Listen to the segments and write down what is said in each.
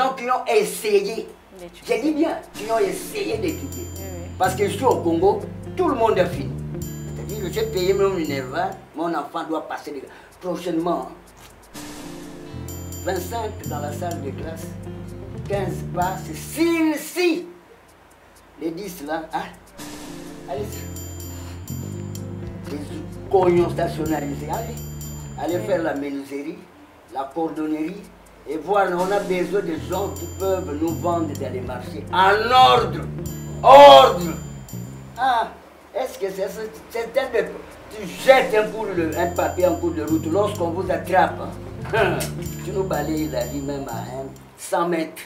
gens qui ont essayé, j'ai dit bien, qui ont essayé d'étudier. Parce que ici au Congo, tout le monde est fini. C'est-à-dire que j'ai payé mon Minerva, mon enfant doit passer les... Prochainement, 25 dans la salle de classe, 15 passes, si, les 10 là, hein? Allez-y. Les cognons stationnalisés, allez faire la menuiserie, la cordonnerie, et voilà, on a besoin de gens qui peuvent nous vendre dans les marchés en ordre. Ordre. Ah, est-ce que c'est tel de... Tu jettes un papier en cours de route lorsqu'on vous attrape. Hein? Tu nous balayes la vie même à 100 mètres.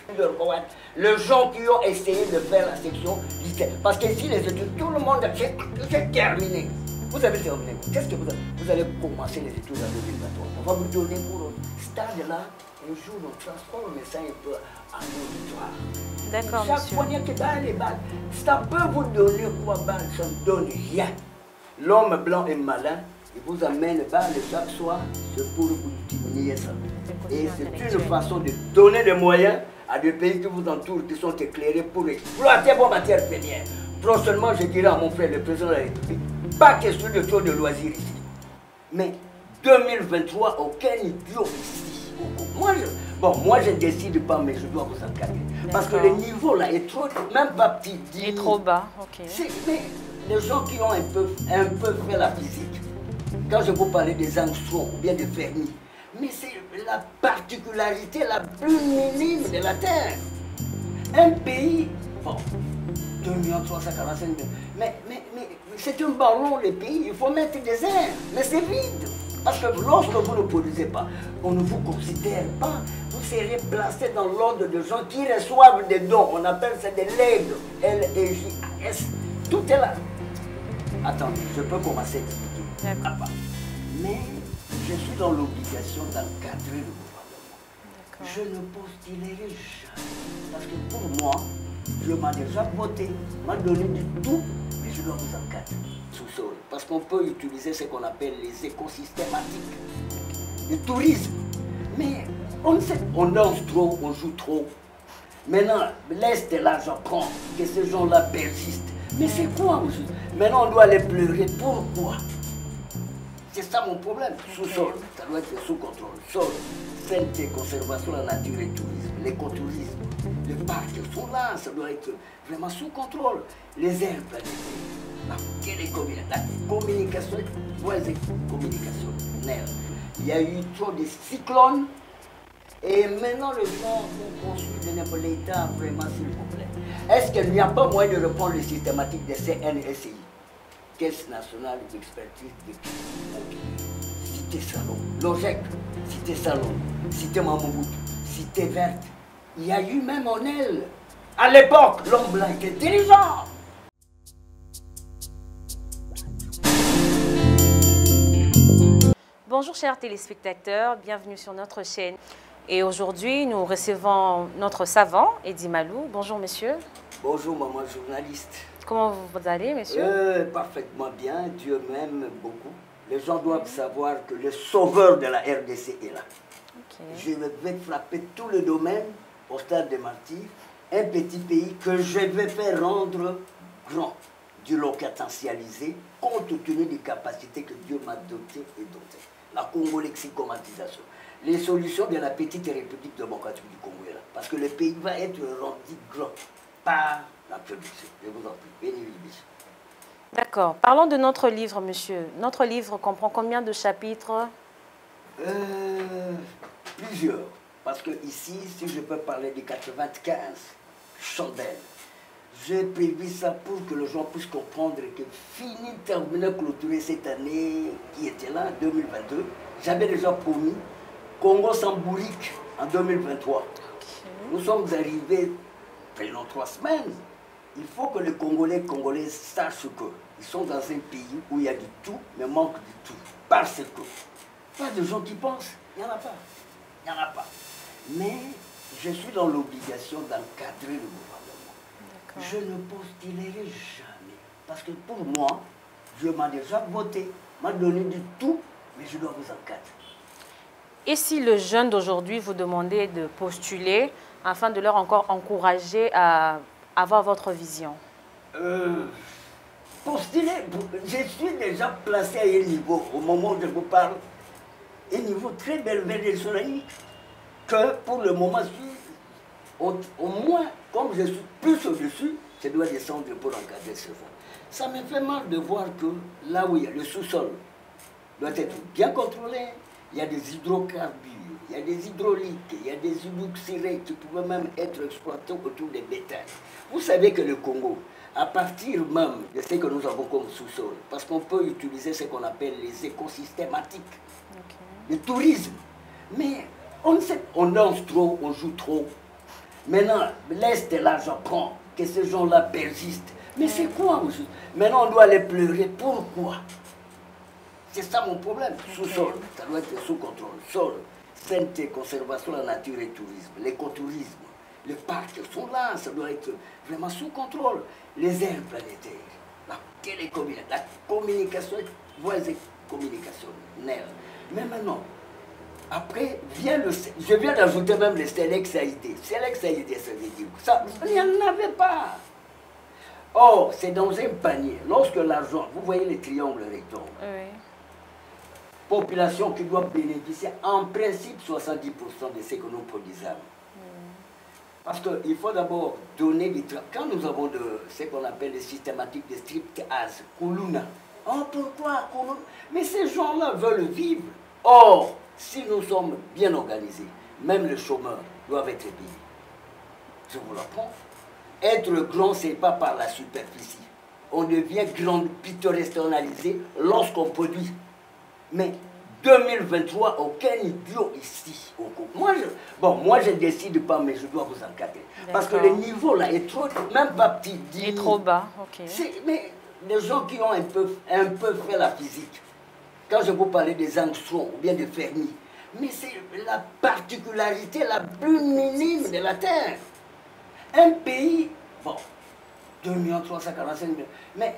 Les gens qui ont essayé de faire la section lycée. Parce qu'ici, les études, tout le monde, j'ai terminé. Vous avez terminé. Qu'est-ce que vous allez commencer les études en 2023? On va vous donner pour ce stade-là. Un jour, on transforme ça un peu en auditoire. D'accord, chaque fois, il y a que balles et balles. Ça peut vous donner quoi, balle? Ça ne donne rien. L'homme blanc est malin. Il vous amène balle chaque soir. C'est pour vous diminuer ça. Et c'est une façon de donner des moyens à des pays qui vous entourent, qui sont éclairés pour exploiter vos matières premières. Prochainement, je dirai à mon frère, le président de la République, pas question de trop de loisirs ici. Mais 2023, aucun idiot ici. Moi, je ne décide pas, mais je dois vous encadrer. Parce que le niveau là est trop, même pas petit. Il est trop bas, ok. Mais les gens qui ont un peu fait la physique, quand je vous parlais des angstroms ou bien des Fermi, mais c'est la particularité la plus minime de la Terre. Un pays, bon, 2 345 000, mais c'est un ballon le pays, il faut mettre des airs, mais c'est vide. Parce que lorsque vous ne produisez pas, on ne vous considère pas. Vous serez placé dans l'ordre de gens qui reçoivent des dons. On appelle ça des legs. L-E-J-A-S. Tout est là. Attendez, je peux commencer à expliquer. Mais je suis dans l'obligation d'encadrer le gouvernement. Je ne postulerai jamais. Parce que pour moi, je m'ai déjà voté, m'a donné du tout, mais je dois vous encadrer. Sous-sol. Parce qu'on peut utiliser ce qu'on appelle les écosystématiques, le tourisme. Mais on sait, on danse trop, on joue trop. Maintenant, laisse de l'argent prendre, que ces gens-là persistent. Mais c'est quoi aussi? Maintenant, on doit les pleurer. Pourquoi? C'est ça mon problème. Sous-sol, ça doit être sous contrôle. Sol, santé, conservation de la nature et tourisme, l'écotourisme. Les parcs sont là, ça doit être vraiment sous contrôle. Les aires planétaires. La communication, communicationnelle. Il y a eu trop de cyclones et maintenant les gens vont construire de l'État vraiment s'il vous plaît. Est-ce qu'il n'y a pas moyen de reprendre les systématiques de CNSI, Caisse nationale d'expertise de Cité Salon, Logec, Cité Salon, Cité Mamoubout, Cité Verte. Il y a eu même en elle. À l'époque, l'homme blanc était intelligent. Bonjour chers téléspectateurs, bienvenue sur notre chaîne. Et aujourd'hui, nous recevons notre savant, Eddy Malou. Bonjour monsieur. Bonjour maman journaliste. Comment vous allez monsieur? Parfaitement bien, Dieu m'aime beaucoup. Les gens doivent savoir que le sauveur de la RDC est là. Je vais frapper tout le domaine au stade de martyrs, un petit pays que je vais faire rendre grand, du locatancialisé, compte tenu des capacités que Dieu m'a dotées et dotées. La congo-lexicomatisation. Les solutions de la petite République démocratique du Congo est là. Parce que le pays va être rendu grand par la production. Je vous en prie, béni. D'accord. Parlons de notre livre, monsieur. Notre livre comprend combien de chapitres? Plusieurs. Parce que ici, si je peux parler de 95 chandelles, j'ai prévu ça pour que les gens puissent comprendre que fini, terminé, clôturer cette année qui était là, 2022, j'avais déjà promis Congo sans bourrique en 2023. Nous sommes arrivés, pendant 3 semaines. Il faut que les Congolais sachent qu'ils sont dans un pays où il y a du tout, mais manque du tout. Parce que pas de gens qui pensent, il n'y en a pas. Il n'y en a pas. Mais je suis dans l'obligation d'encadrer le gouvernement. Je ne postulerai jamais. Parce que pour moi, je m'ai déjà voté, m'a donné du tout, mais je dois vous encadrer. Et si le jeune d'aujourd'hui vous demandait de postuler afin de leur encore encourager à avoir votre vision? Postuler, je suis déjà placé à un niveau, au moment où je vous parle, un niveau très belvédérique, que pour le moment, au moins, comme je suis plus au-dessus, je dois descendre pour encadrer ce fonds. Ça me fait mal de voir que là où il y a le sous-sol doit être bien contrôlé, il y a des hydrocarbures, il y a des hydrauliques, il y a des hydroxyrés qui pourraient même être exploités autour des bétails. Vous savez que le Congo, à partir même de ce que nous avons comme sous-sol, parce qu'on peut utiliser ce qu'on appelle les écosystématiques, le tourisme, mais on sait, on danse trop, on joue trop. Maintenant, l'Est et là, j'apprends que ces gens-là persistent. Mais c'est quoi aussi? Maintenant, on doit les pleurer. Pourquoi? C'est ça mon problème. Sous-sol, ça doit être sous contrôle. Sol, santé, conservation de la nature et tourisme. L'écotourisme, les parcs sont là, ça doit être vraiment sous contrôle. Les aires planétaires, la télécommunication, la communication, voies et communicationnelles. Mais maintenant, après, je viens d'ajouter même le Selex AID. Selex AID, ça veut dire ça, il n'y en avait pas. Or, c'est dans un panier. Lorsque l'argent, vous voyez les triangles rectangles, oui. Population qui doit bénéficier en principe 70% de ce que nous produisons. Parce qu'il faut d'abord donner du travail. Quand nous avons ce qu'on appelle les systématiques de strict as, Kuluna. Oh, pourquoi Kuluna? Mais ces gens-là veulent vivre. Or, si nous sommes bien organisés, même les chômeurs doivent être payés. Je vous l'apprends. Être grand, ce n'est pas par la superficie. On devient grand, pittoresque lorsqu'on produit. Mais 2023, aucun idiot ici. Moi, je ne décide pas, mais je dois vous encadrer. Parce que le niveau là est trop, même pas petit. Il est trop bas, ok. Mais les gens qui ont un peu fait la physique, quand je vous parlais des angstroms ou bien des Fermi, mais c'est la particularité la plus minime de la Terre. Un pays, bon, 2 345 000, mais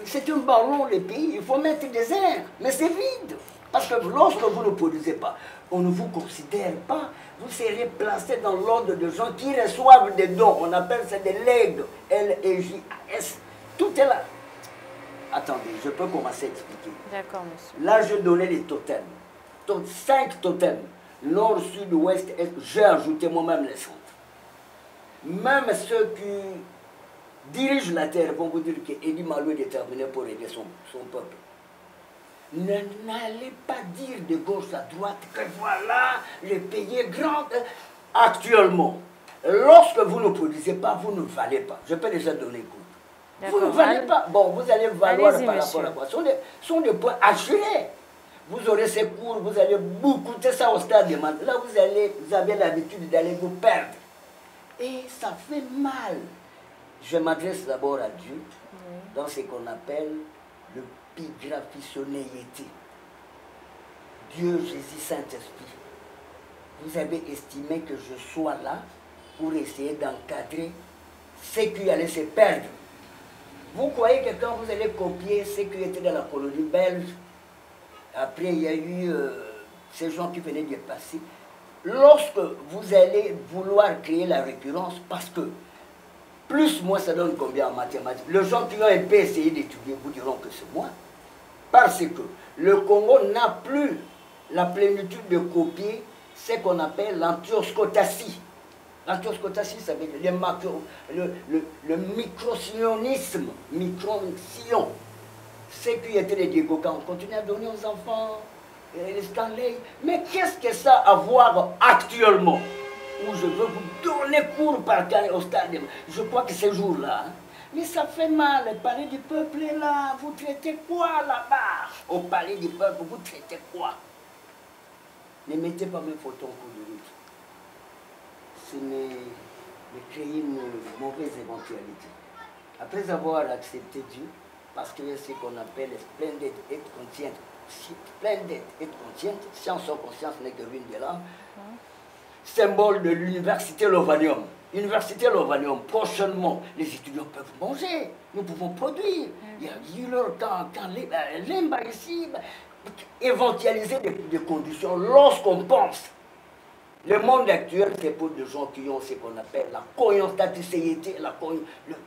c'est un ballon, le pays, il faut mettre des airs, mais c'est vide. Parce que lorsque vous ne produisez pas, on ne vous considère pas, vous serez placé dans l'ordre de gens qui reçoivent des dons, on appelle ça des legs, L-E-J-A-S, tout est là. Attendez, je peux commencer à expliquer. D'accord, monsieur. Là, je donnais les totems. 5 totems. Nord, sud, ouest, est. J'ai ajouté moi-même les centres. Même ceux qui dirigent la terre vont vous dire qu'Eddie Malou est déterminé pour aider son peuple. N'allez pas dire de gauche à droite que voilà, le pays est grand. Actuellement, lorsque vous ne produisez pas, vous ne valez pas. Je peux déjà donner coup. Vous ne valez pas. Bon, vous allez valoir par rapport à quoi? Ce sont des points assurés. Vous aurez ces cours, vous allez beaucoup, c'est ça au stade de Là, vous avez l'habitude d'aller vous perdre. Et ça fait mal. Je m'adresse d'abord à Dieu, dans ce qu'on appelle le pigraphisonnéité. Dieu, Jésus, Saint-Esprit, vous avez estimé que je sois là pour essayer d'encadrer ceux qui allaient se perdre. Vous croyez que quand vous allez copier ce qui était dans la colonie belge, après il y a eu ces gens qui venaient de passer, lorsque vous allez vouloir créer la récurrence, parce que plus moi ça donne combien en mathématiques, les gens qui ont un peu essayé d'étudier vous diront que c'est moi, parce que le Congo n'a plus la plénitude de copier ce qu'on appelle l'antioscotatie. L'antioscotatie, ça veut dire le microsionisme, micro-sion. Ce qui était les Diegoka, on continue à donner aux enfants, les Stanley. Mais qu'est-ce que ça a à voir actuellement? Où je veux vous donner cours par au stade. Je crois que ces jours-là, hein, mais ça fait mal. Le palais du peuple est là. Vous traitez quoi là-bas? Au palais du peuple, vous traitez quoi? Ne mettez pas mes photos en cours de route. Ce n'est créer une mauvaise éventualité. Après avoir accepté Dieu, parce que c'est ce qu'on appelle splendid et consciente. Splendid et consciente, science sans conscience n'est que l'une de l'âme. Symbole de l'université Lovanium. Université Lovanium, prochainement, les étudiants peuvent manger, nous pouvons produire. Il y a eu leur temps, quand l'Emba ici, éventualiser des conditions lorsqu'on pense Le monde actuel, c'est pour des gens qui ont ce qu'on appelle la cognostaticité,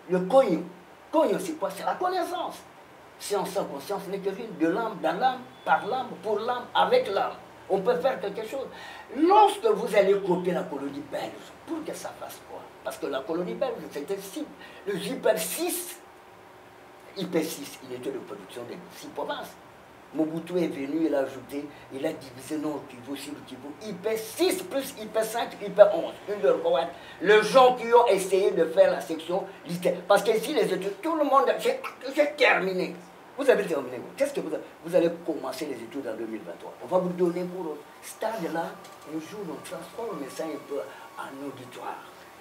le cogno. Cogno, c'est quoi? C'est la connaissance. Science sans conscience n'est que rien. De l'âme, dans l'âme, par l'âme, pour l'âme, avec l'âme. On peut faire quelque chose. Lorsque vous allez copier la colonie belge, pour que ça fasse quoi? Parce que la colonie belge, c'était le Hyper 6. Hyper 6, il était de production des 6 provinces. Mobutu est venu, il a ajouté, il a divisé Nord Kivu, Sud Kivu, Hyper 6 plus Hyper 5, Hyper 11. Les gens qui ont essayé de faire la section littéraire. Parce qu'ici, les études, tout le monde, j'ai terminé. Vous avez terminé. Qu'est-ce que vous allez commencer les études en 2023? On va vous donner pour ce stade-là, un jour, on transforme ça un peu en auditoire.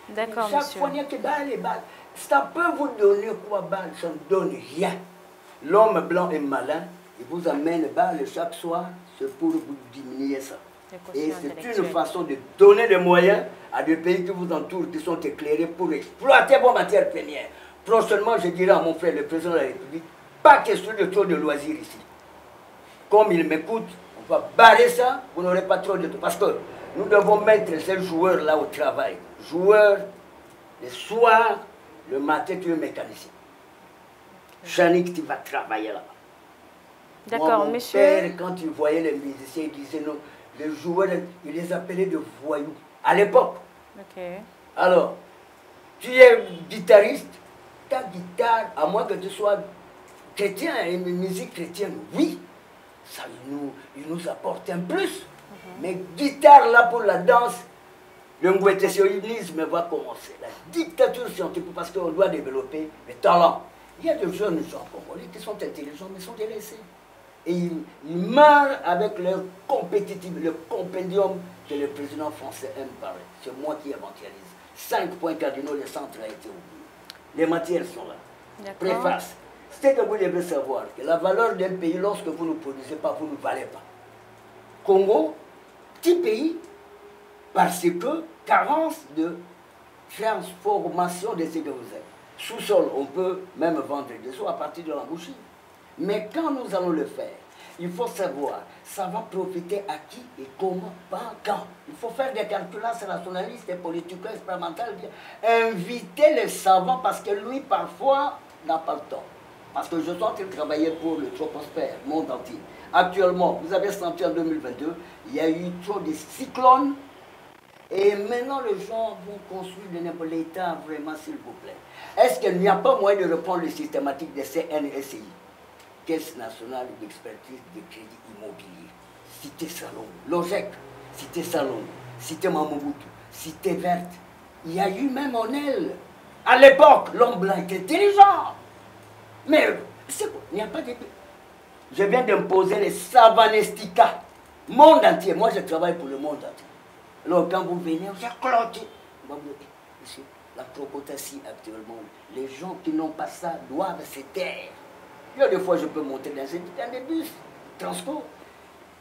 D'accord, chaque monsieur. fois, il n'y a que balle et balle. Ça peut vous donner quoi, balle? Ça ne donne rien. L'homme blanc est malin. Il vous amène balle chaque soir, c'est pour vous diminuer ça. Et c'est une façon de donner des moyens à des pays qui vous entourent, qui sont éclairés pour exploiter vos matières premières. Prochainement, je dirai à mon frère, le président de la République, pas question de trop de loisirs ici. Comme il m'écoute, on va barrer ça, vous n'aurez pas trop de temps. Parce que nous devons mettre ces joueurs-là au travail. Joueurs, le soir, le matin, tu es mécanicien. Chanik, tu vas travailler là. D'accord, monsieur. Mon père, quand il voyait les musiciens, il disait non, les joueurs, il les appelait de voyous. À l'époque. Ok. Alors, tu es guitariste, ta guitare, à moins que tu sois chrétien, une musique chrétienne, oui, ça il nous apporte un plus. Mais guitare, là, pour la danse, le ngouétésionisme va commencer. La dictature scientifique, parce qu'on doit développer les talents. Il y a de jeunes gens congolais qui sont intelligents, mais sont délaissés. Et ils meurent avec leur compétitivité, le compendium que le président français aime parler. C'est moi qui éventualise. 5 points cardinaux, le centre a été oublié. Les matières sont là. Préface. C'est que vous devez savoir que la valeur d'un pays, lorsque vous ne produisez pas, vous ne valez pas. Congo, petit pays, parce que carence de transformation de ce que vous êtes. Sous-sol, on peut même vendre des eaux à partir de l'embouchure. Mais quand nous allons le faire, il faut savoir, ça va profiter à qui et comment, pas quand. Il faut faire des calculations nationalistes et politico-expérimentales. Inviter les savants parce que lui, parfois, n'a pas le temps. Parce que je suis en train de travailler pour le troposphère, monde entier. Actuellement, vous avez senti en 2022, il y a eu trop de cyclones. Et maintenant, les gens vont construire l'État, vraiment, s'il vous plaît. Est-ce qu'il n'y a pas moyen de reprendre le systématique des CNSI? Caisse nationale d'expertise de crédit immobilier, Cité Salon, Logec, Cité Salon, Cité Mamobutu, Cité Verte. Il y a eu même en elle. À l'époque, l'homme blanc était intelligent. Mais c'est quoi? Il n'y a pas de... Je viens d'imposer les Savanestica. Monde entier. Moi, je travaille pour le monde entier. Alors, quand vous venez, vous êtes cloté. Monsieur, la crocotatie actuellement, les gens qui n'ont pas ça doivent se taire. Il y a des fois, je peux monter dans des bus, transport,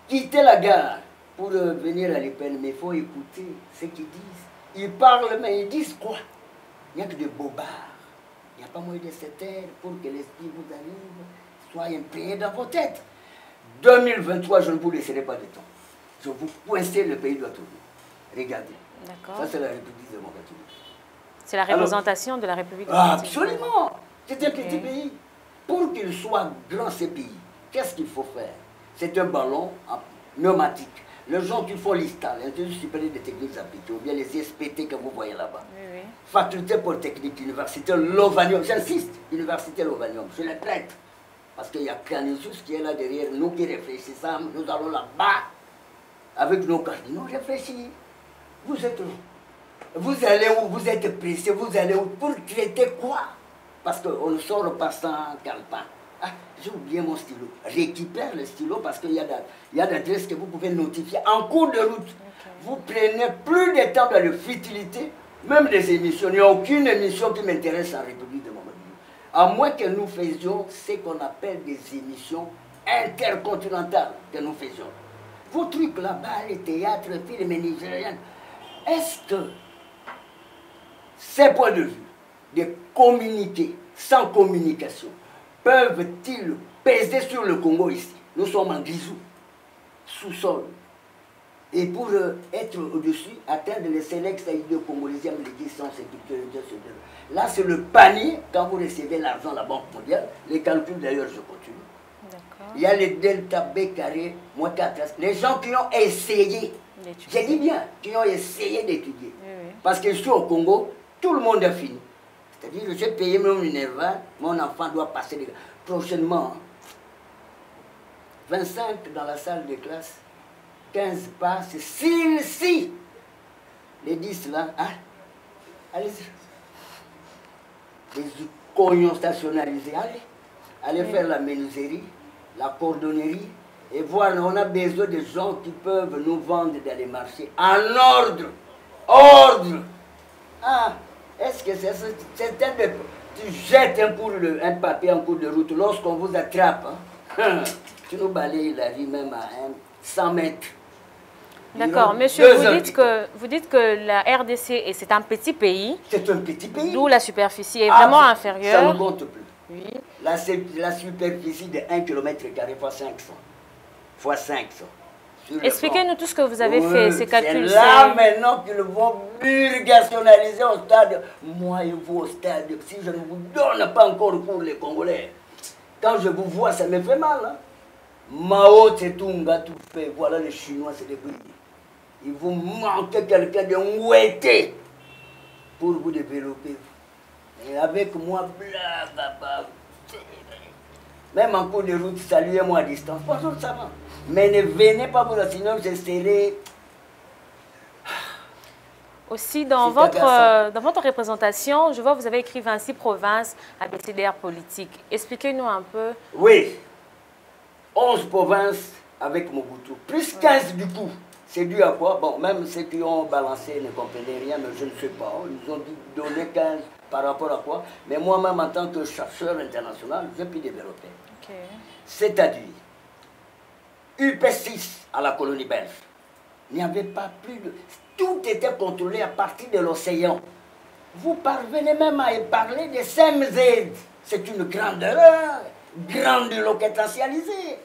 quitter la gare pour venir à l'Épen, mais il faut écouter ce qu'ils disent. Ils parlent, mais ils disent quoi? Il n'y a que des bobards. Il n'y a pas moyen de se taire pour que l'esprit vous arrive, soit imprégné dans vos têtes. 2023, je ne vous laisserai pas de temps. Je vous poincerai, le pays doit tourner. Regardez. Ça, c'est la République démocratique. C'est la représentation de la République démocratique. Absolument. C'est un petit pays. Pour qu'il soit grand ce pays, qu'est-ce qu'il faut faire? C'est un ballon pneumatique. Les gens qui font l'ISTAL, l'Institut supérieur des techniques appliquées, ou bien les SPT que vous voyez là-bas. Oui. Faculté polytechnique, université Lovanium, j'insiste, université Lovanium, je les traite. Parce qu'il y a Canisius qui est là derrière nous qui réfléchissons, nous allons là-bas, avec nos cardinaux, réfléchir. Vous êtes où? Vous allez où? Vous êtes pressé, vous allez où? Pour traiter quoi? Parce qu'on ne sort pas sans calepin. Ah, j'ai oublié mon stylo. Récupère le stylo parce qu'il y a d'adresses que vous pouvez notifier en cours de route. Vous prenez plus de temps dans la futilité, même des émissions. Il n'y a aucune émission qui m'intéresse en République démocratique. À moins que nous faisions ce qu'on appelle des émissions intercontinentales que nous faisions. Vos trucs là-bas, les théâtres, les films nigériens, est-ce que ces points de vue de communiquer sans communication peuvent-ils peser sur le Congo ici? Nous sommes en grisou, sous-sol. Et pour être au-dessus, atteindre les sélects de congolaises, les distances et là, c'est le panier. Quand vous recevez l'argent de la Banque mondiale, les calculs d'ailleurs, je continue. Il y a les delta B carré, moins 4. Les gens qui ont essayé, j'ai dit bien, qui ont essayé d'étudier. Oui. Parce que ici au Congo, tout le monde a fini. C'est-à-dire, j'ai payé mon Minerva, mon enfant doit passer les... prochainement. 25 dans la salle de classe, 15 passes, si les 10 là, hein? Allez-y. Des cognons stationnalisés, allez faire la menuiserie, la cordonnerie, et voir, on a besoin de gens qui peuvent nous vendre dans les marchés en ordre. Ah, est-ce que c'est un de... Tu jettes un papier en cours de route, lorsqu'on vous attrape, hein, tu nous balayes la vie même à 100 mètres. D'accord, monsieur, vous dites que la RDC, c'est un petit pays. C'est un petit pays. D'où la superficie est vraiment inférieure. Ça ne compte plus. Oui. La superficie de 1 km² x 500. Fois 500. Expliquez-nous tout ce que vous avez fait, ces calculs. C'est là maintenant qu'ils vont burgationaliser au stade. Moi et vous au stade, si je ne vous donne pas encore pour les Congolais, quand je vous vois, ça me fait mal. Hein? Mao Tse-tung a tout fait. Voilà les Chinois, c'est des brilles. Il vous manque quelqu'un de mouetté pour vous développer. Et avec moi, blablabla. Même en cours de route, saluez-moi à distance. Bonjour, ça va. Mais ne venez pas pour la sinon je serai... Aussi, dans votre représentation, je vois que vous avez écrit 26 provinces abécédaires politiques. Expliquez-nous un peu. Oui. 11 provinces avec Mobutu. Plus 15 du coup. C'est dû à quoi? Bon, même ceux qui ont balancé ne comprenaient rien, mais je ne sais pas. Ils ont dit donner 15 par rapport à quoi? Mais moi-même, en tant que chercheur international, je puis développer. Okay. C'est-à-dire, UP6 à la colonie belge, il n'y avait pas plus de... Tout était contrôlé à partir de l'océan. Vous parvenez même à parler de SEMZ. C'est une grande erreur, grande localisée.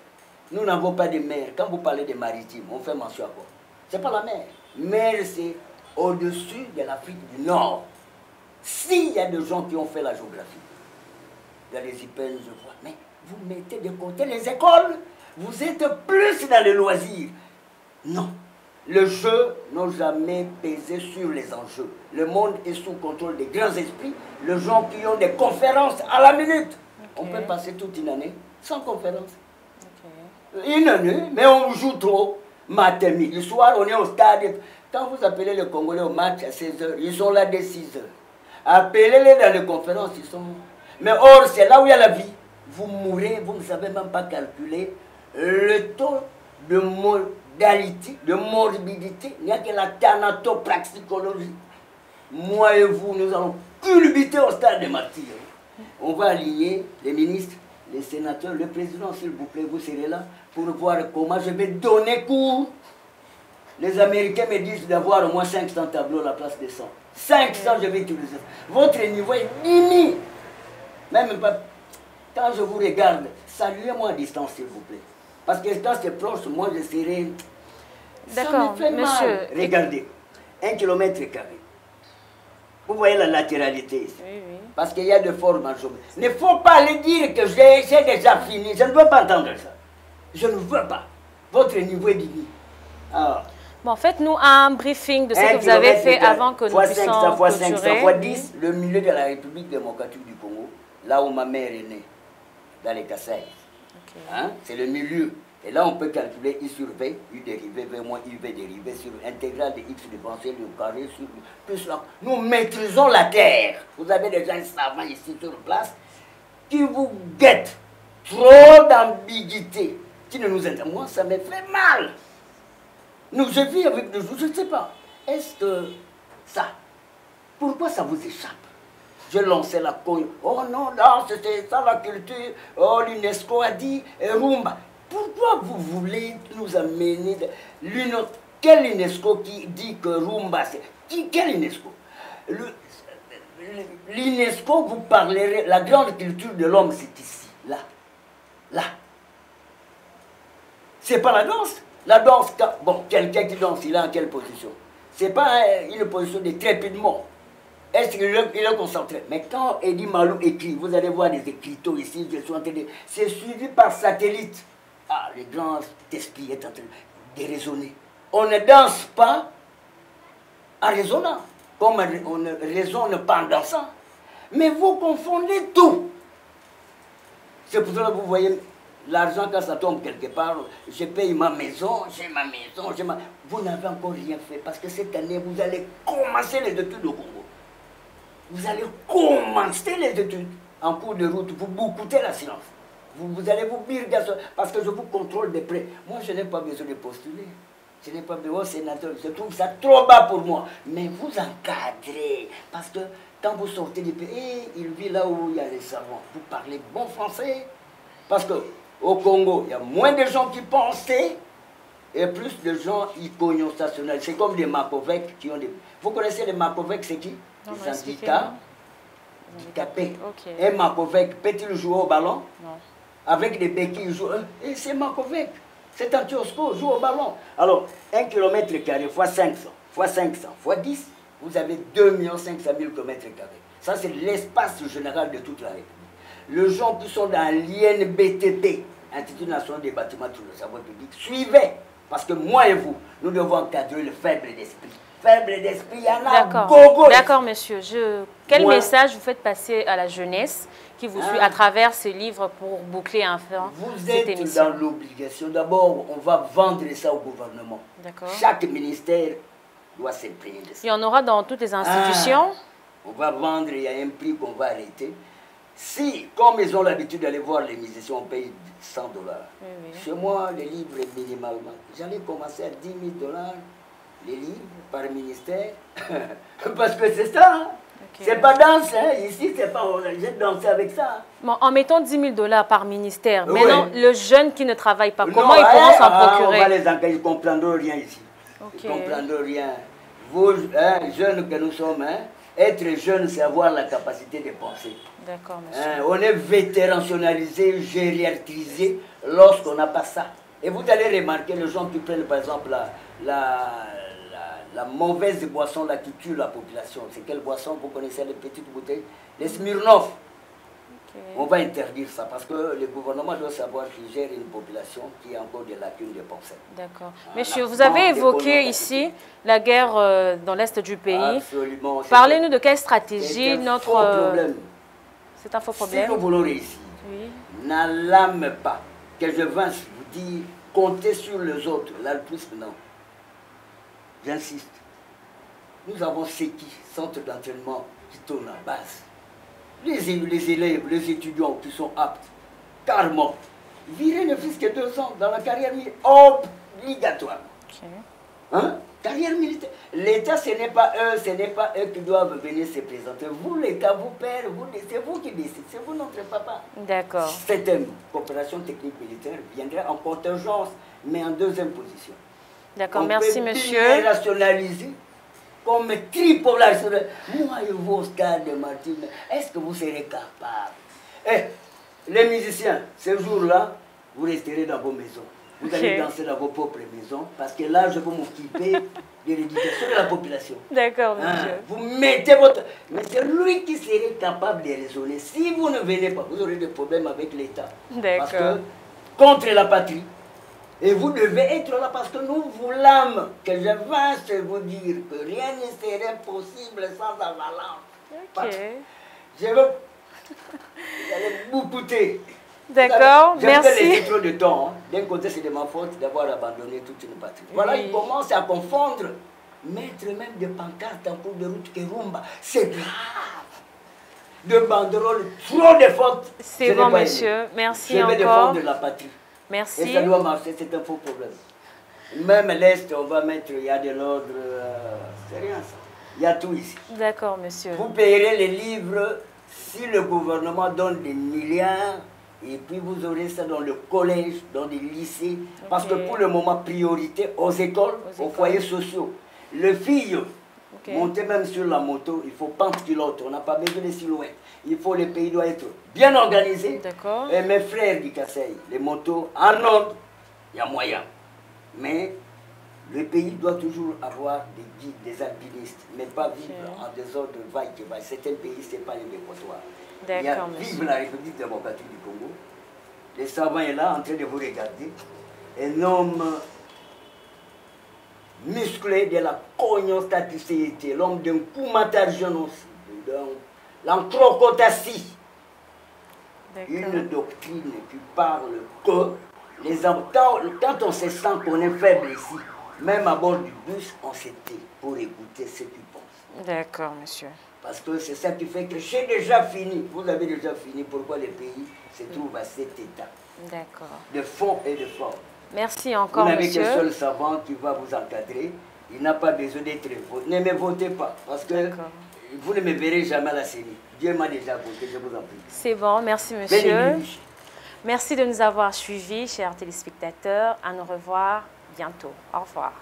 Nous n'avons pas de mer. Quand vous parlez de maritime, on fait mention à quoi? C'est pas la mer. Mer, c'est au-dessus de l'Afrique du Nord. S'il y a des gens qui ont fait la géographie, il y a les IPN, je vois, mais vous mettez de côté les écoles, vous êtes plus dans les loisirs. Non. Le jeu n'a jamais pesé sur les enjeux. Le monde est sous contrôle des grands esprits, les gens qui ont des conférences à la minute. Okay. On peut passer toute une année sans conférence. Okay. Une année, mais on joue trop. Matin, midi, soir, on est au stade. Quand vous appelez les Congolais au match à 16h, ils sont là dès 6h. Appelez-les dans les conférences, ils sont... Mais or, c'est là où il y a la vie. Vous mourrez, vous ne savez même pas calculer le taux de modalité, de morbidité. Il n'y a que la thanatopraxicologie. Moi et vous, nous allons culbuter au stade des martyrs. On va aligner les ministres, les sénateurs, le président, s'il vous plaît, vous serez là pour voir comment je vais donner cours. Les Américains me disent d'avoir au moins 500 tableaux à la place de 100. 500, je vais utiliser. Votre niveau est diminué. Même pas. Quand je vous regarde, saluez-moi à distance, s'il vous plaît. Parce que quand c'est proche, moi, je serai... D'accord, monsieur. Mal. Regardez, 1 km². Vous voyez la latéralité ici. Oui, oui. Parce qu'il y a de formes en jeu. Il ne faut pas le dire que j'ai déjà fini. Je ne veux pas entendre ça. Je ne veux pas. Votre niveau est diminué. Alors, bon, faites-nous un briefing de ce que vous avez fait avant que nous puissions fois 500 fois 10, le milieu de la République démocratique du Congo, là où ma mère est née, dans les Kassai. Okay. Hein? C'est le milieu. Et là, on peut calculer I sur V, U dérivé, V moins UV dérivé, sur intégrale de X défensé, le carré, sur plus là. Nous maîtrisons la Terre. Vous avez des gens savants ici sur place qui vous guettent. Trop d'ambiguïté qui ne nous intéresse. Moi, ça me fait mal. Nous, je vis avec des gens, je ne sais pas. Est-ce que ça, pourquoi ça vous échappe? Je lançais la cogne. Oh non, non, c'était ça la culture. Oh, l'UNESCO a dit, et Rumba. Pourquoi vous voulez nous amener quel UNESCO qui dit que Rumba, c'est... Quel UNESCO? L'UNESCO, vous parlerez, la grande culture de l'homme, c'est ici, là. Là. C'est pas la danse. La danse, bon, quelqu'un qui danse, il est en quelle position? C'est pas une position de trépiedement. Est-ce qu'il est concentré? Mais quand Eddie Malou écrit, vous allez voir des écriteaux ici, je suis en train de... C'est suivi par satellite. Ah, le grand esprit est en train de raisonner. On ne danse pas en raisonnant, comme on ne raisonne pas en dansant. Mais vous confondez tout. C'est pour ça que vous voyez l'argent quand ça tombe quelque part. Je paye ma maison, j'ai ma maison, j'ai ma... Vous n'avez encore rien fait parce que cette année, vous allez commencer les études au Congo. Vous allez commencer les études en cours de route. Vous coûtez la science. Vous allez vous birger parce que je vous contrôle de près. Moi, je n'ai pas besoin de postuler. Je n'ai pas besoin de sénateur. Je trouve ça trop bas pour moi. Mais vous encadrez. Parce que quand vous sortez du pays, il vit là où il y a les savants. Vous parlez bon français. Parce qu'au Congo, il y a moins de gens qui pensaient et plus de gens iconiaux stationnels. C'est comme des Makovec qui ont des... Vous connaissez les Makovec, c'est qui? Les handicapés. Okay. Un Makovec, peut-il jouer au ballon? Non. Avec des béquilles, il joue. Et c'est Makovec. C'est un Tiosco, joue au ballon. Alors, 1 km carré fois 500, fois 500, fois 10, vous avez 2 500 000 km carrés. Ça, c'est l'espace général de toute la République. Les gens qui sont dans l'INBTP, Institut national des bâtiments pour le savoir public, suivez. Parce que moi et vous, nous devons encadrer le faible d'esprit. Faible d'esprit, il y en a gogo. D'accord, monsieur. Quel message vous faites passer à la jeunesse qui vous suit à travers ces livres pour boucler enfin cette émission? Vous êtes dans l'obligation. D'abord, on va vendre ça au gouvernement. Chaque ministère doit s'imprégner de ça. Il y en aura dans toutes les institutions? On va vendre, il y a un prix qu'on va arrêter. Si, comme ils ont l'habitude d'aller voir les musiciens, on paye 100 $. Oui. Chez moi, les livres minimalement. J'allais commencer à 10 000 $. Les livres par ministère, parce que c'est ça, hein? C'est pas danse, hein? Ici c'est pas, j'ai dansé avec ça. Bon, en mettant 10 000 $ par ministère, maintenant le jeune qui ne travaille pas, comment ils pourront s'en procurer? On va les enquêter, ils ne comprendront rien ici. Ils ne comprendront rien. Vous, jeunes que nous sommes, être jeune c'est avoir la capacité de penser. D'accord, monsieur. On est vétérationnalisé, gériatrisé lorsqu'on n'a pas ça. Et vous allez remarquer les gens qui prennent par exemple la mauvaise boisson là, qui tue la population. C'est quelle boisson? Vous connaissez les petites bouteilles? Les Smirnoff. On va interdire ça parce que le gouvernement doit savoir qu'il gère une population qui a encore des lacunes de pensée. D'accord. Monsieur, vous avez évoqué ici la guerre dans l'Est du pays. Absolument. Parlez-nous de quelle stratégie notre... C'est un faux problème. C'est un faux problème. Si nous voulons réussir, n'alarme pas. Que je viens vous dire, comptez sur les autres. L'altruisme, non. J'insiste. Nous avons CECI, centre d'entraînement qui tourne en base. Les élèves, les étudiants qui sont aptes, carrément, virer ne fût que 2 ans dans la carrière militaire, obligatoire. Hein? Carrière militaire. L'État, ce n'est pas eux qui doivent venir se présenter. Vous, l'État, vous père, c'est vous qui décidez, c'est vous notre papa. D'accord. Cette coopération technique militaire viendra en contingence, mais en deuxième position. D'accord, merci monsieur. On peut rationaliser, comme tripolation. Moi et vous, Oscar de Martine, est-ce que vous serez capable? Les musiciens, ce jour-là, vous resterez dans vos maisons. Vous allez danser dans vos propres maisons, parce que là, je vais m'occuper de l'éducation de la population. D'accord, monsieur. Vous mettez votre... Mais c'est lui qui serait capable de raisonner. Si vous ne venez pas, vous aurez des problèmes avec l'État. D'accord. Parce que, contre la patrie, et vous devez être là parce que nous voulons que je vais vous dire que rien ne serait possible sans avalanche. Ok. Je veux... Vous allez vous coûter. D'accord, merci. J'ai laissé trop de temps. D'un côté, c'est de ma faute d'avoir abandonné toute une patrie. Voilà, il commence à confondre. Mettre même des pancartes en cours de route que Rumba, c'est grave. De banderoles, trop de fautes. C'est bon, monsieur. Merci encore. Je vais défendre la patrie. Merci. Et ça doit marcher, c'est un faux problème. Même l'Est, on va mettre, il y a de l'ordre, c'est rien ça. Il y a tout ici. D'accord, monsieur. Vous payerez les livres si le gouvernement donne des milliards, et puis vous aurez ça dans le collège, dans des lycées, parce que pour le moment, priorité aux écoles, aux foyers sociaux. Les filles, monter même sur la moto, il faut pas pilote, on n'a pas besoin de silhouettes. Il faut, le pays doit être bien organisé. D'accord. Et mes frères du Kassai, les motos, en ordre, il y a moyen. Mais le pays doit toujours avoir des guides, des alpinistes, mais pas vivre en désordre de vaille-que-vaille. Certains pays, ce n'est pas les dépotoirs. D'accord, Vive la République démocratique du Congo. Le savant est là en train de vous regarder. Un homme musclé de la cognostaticité, l'homme d'un coumatage génocide, l'encrocotatie. Une doctrine qui parle que quand on se sent qu'on est faible ici, même à bord du bus, on se tait pour écouter ce qu'ils pensent. D'accord, monsieur. Parce que c'est ça qui fait que j'ai déjà fini. Vous avez déjà fini. Pourquoi le pays se trouve à cet état? D'accord. De fond et de forme. Merci encore, vous monsieur. Vous n'avez qu'un seul savant qui va vous encadrer. Il n'a pas besoin d'être voté. Ne me votez pas. Parce que vous ne me verrez jamais à la CENI. Dieu m'a déjà voté, je vous en prie. C'est bon, merci, monsieur. Merci de nous avoir suivis, chers téléspectateurs. À nous revoir bientôt. Au revoir.